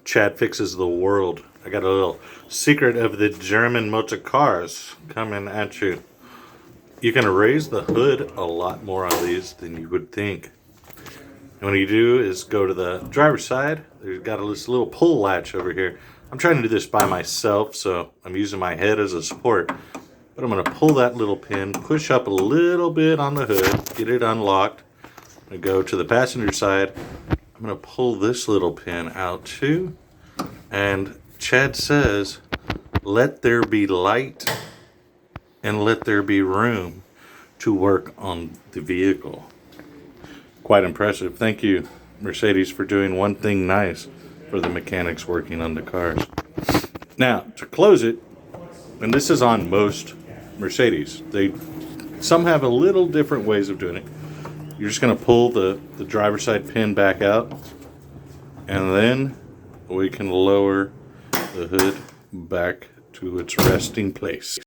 Chad fixes the world. I got a little secret of the German motor cars coming at you. You can raise the hood a lot more on these than you would think. And what you do is go to the driver's side. There's got this little pull latch over here. I'm trying to do this by myself, so I'm using my head as a support. But I'm going to pull that little pin, push up a little bit on the hood, get it unlocked. I'm going to go to the passenger side. I'm going to pull this little pin out too. And Chad says, let there be light and let there be room to work on the vehicle. Quite impressive. Thank you, Mercedes, for doing one thing nice for the mechanics working on the cars. Now, to close it, and this is on most Mercedes, some have a little different ways of doing it. You're just going to pull the driver's side pin back out, and then we can lower the hood back to its resting place.